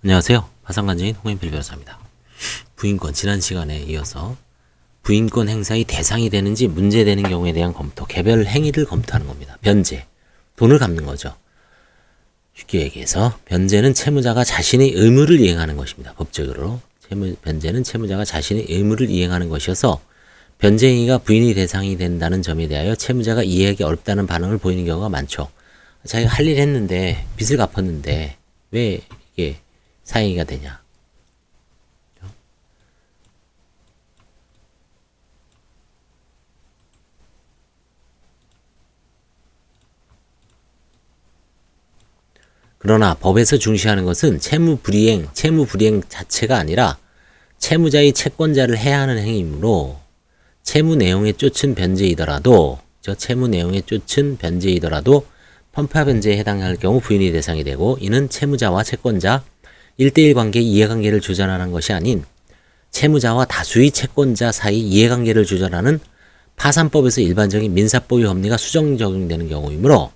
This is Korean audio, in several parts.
안녕하세요. 파산관제인 홍인필 변호사입니다. 부인권, 지난 시간에 이어서 부인권 행사의 대상이 되는지 문제되는 경우에 대한 검토, 개별 행위를 검토하는 겁니다. 변제, 돈을 갚는 거죠. 쉽게 얘기해서 변제는 채무자가 자신의 의무를 이행하는 것입니다. 법적으로 변제는 채무자가 자신의 의무를 이행하는 것이어서 변제 행위가 부인의 대상이 된다는 점에 대하여 채무자가 이해하기 어렵다는 반응을 보이는 경우가 많죠. 자기가 할 일 했는데 빚을 갚았는데 왜 이게 사행위가 되냐. 그러나 법에서 중시하는 것은 채무 불이행 자체가 아니라 채무자의 채권자를 해야 하는 행위이므로 채무 내용에 쫓은 변제이더라도 편파 변제에 해당할 경우 부인이 대상이 되고, 이는 채무자와 채권자 1대1 관계 이해관계를 조절하는 것이 아닌 채무자와 다수의 채권자 사이 이해관계를 조절하는 파산법에서 일반적인 민사법의 법리가 수정 적용되는 경우이므로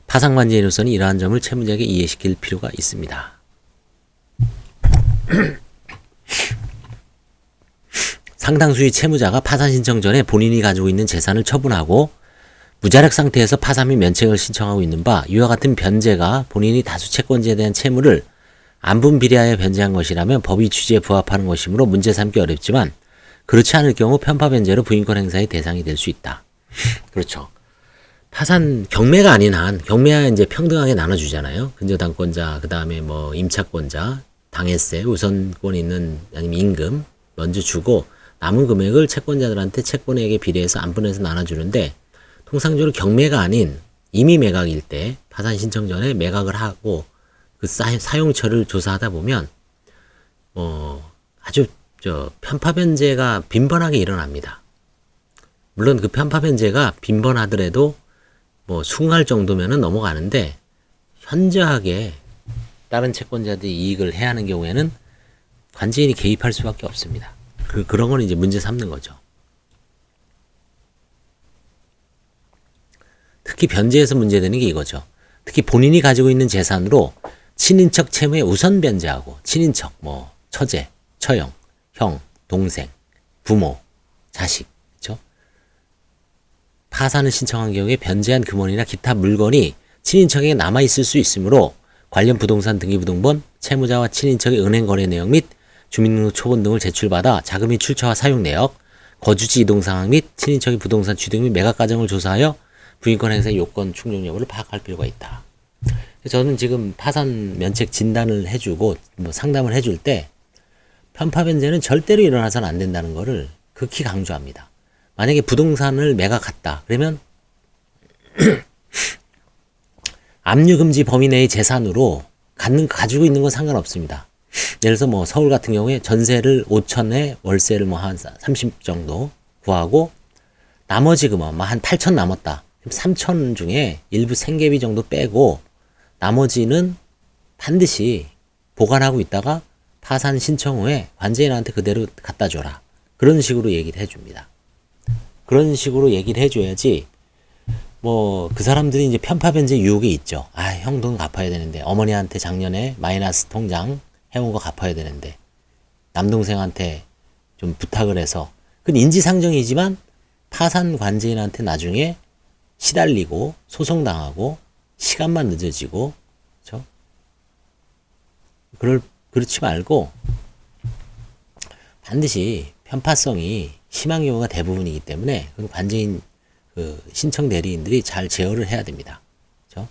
파산관제인으로서는 이러한 점을 채무자에게 이해시킬 필요가 있습니다. 상당수의 채무자가 파산 신청 전에 본인이 가지고 있는 재산을 처분하고 무자력 상태에서 파산 및 면책을 신청하고 있는 바, 이와 같은 변제가 본인이 다수 채권자에 대한 채무를 안분 비례하여 변제한 것이라면 법의 취지에 부합하는 것이므로 문제 삼기 어렵지만, 그렇지 않을 경우 편파 변제로 부인권 행사의 대상이 될 수 있다. 그렇죠. 파산 경매가 아닌 한, 경매야 이제 평등하게 나눠주잖아요. 근저당권자, 그 다음에 뭐 임차권자, 당해세, 우선권 있는 아니면 임금 먼저 주고 남은 금액을 채권자들한테 채권액에 비례해서 안분해서 나눠주는데, 통상적으로 경매가 아닌 임의 매각일 때 파산 신청 전에 매각을 하고 그 사용처를 조사하다 보면 아주 편파 변제가 빈번하게 일어납니다. 물론 그 편파 변제가 빈번하더라도 수긍할 정도면은 넘어가는데, 현저하게 다른 채권자들이 이익을 해야 하는 경우에는 관제인이 개입할 수밖에 없습니다. 그런 건 이제 문제 삼는 거죠. 특히 변제에서 문제되는 게 이거죠. 특히 본인이 가지고 있는 재산으로 친인척 채무에 우선 변제하고, 친인척, 처제, 처형, 형, 동생, 부모, 자식, 그렇죠? 파산을 신청한 경우에 변제한 금원이나 기타 물건이 친인척에게 남아있을 수 있으므로 관련 부동산 등기부등본, 채무자와 친인척의 은행 거래 내역 및 주민등록 초본 등을 제출받아 자금의 출처와 사용 내역, 거주지 이동 상황 및 친인척의 부동산 취득 및 매각 과정을 조사하여 부인권 행사의 요건 충족 여부를 파악할 필요가 있다. 저는 지금 파산 면책 진단을 해주고 상담을 해줄 때 편파 변제는 절대로 일어나서는 안 된다는 것을 극히 강조합니다. 만약에 부동산을 매각했다 그러면 압류금지 범위 내의 재산으로 가지고 있는 건 상관없습니다. 예를 들어서 서울 같은 경우에 전세를 5천에 월세를 한 30 정도 구하고 나머지 금원 한 8천 남았다. 3천 중에 일부 생계비 정도 빼고 나머지는 반드시 보관하고 있다가 파산 신청 후에 관제인한테 그대로 갖다 줘라. 그런 식으로 얘기를 해줍니다. 그런 식으로 얘기를 해줘야지 그 사람들이 이제 편파 변제 유혹이 있죠. 형 돈 갚아야 되는데, 어머니한테 작년에 마이너스 통장 해온 거 갚아야 되는데, 남동생한테 좀 부탁을 해서, 그건 인지상정이지만 파산 관제인한테 나중에 시달리고 소송당하고 시간만 늦어지고, 그렇지 말고 반드시 편파성이 심한 경우가 대부분이기 때문에 그건 관제인 신청 대리인들이 잘 제어를 해야 됩니다. 그렇죠?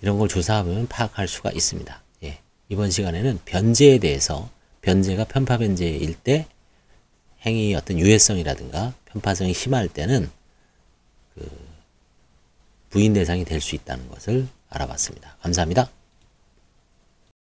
이런 걸 조사하면 파악할 수가 있습니다. 예. 이번 시간에는 변제에 대해서, 변제가 편파 변제일 때 행위의 어떤 유해성이라든가 편파성이 심할 때는 부인 대상이 될 수 있다는 것을 알아봤습니다. 감사합니다.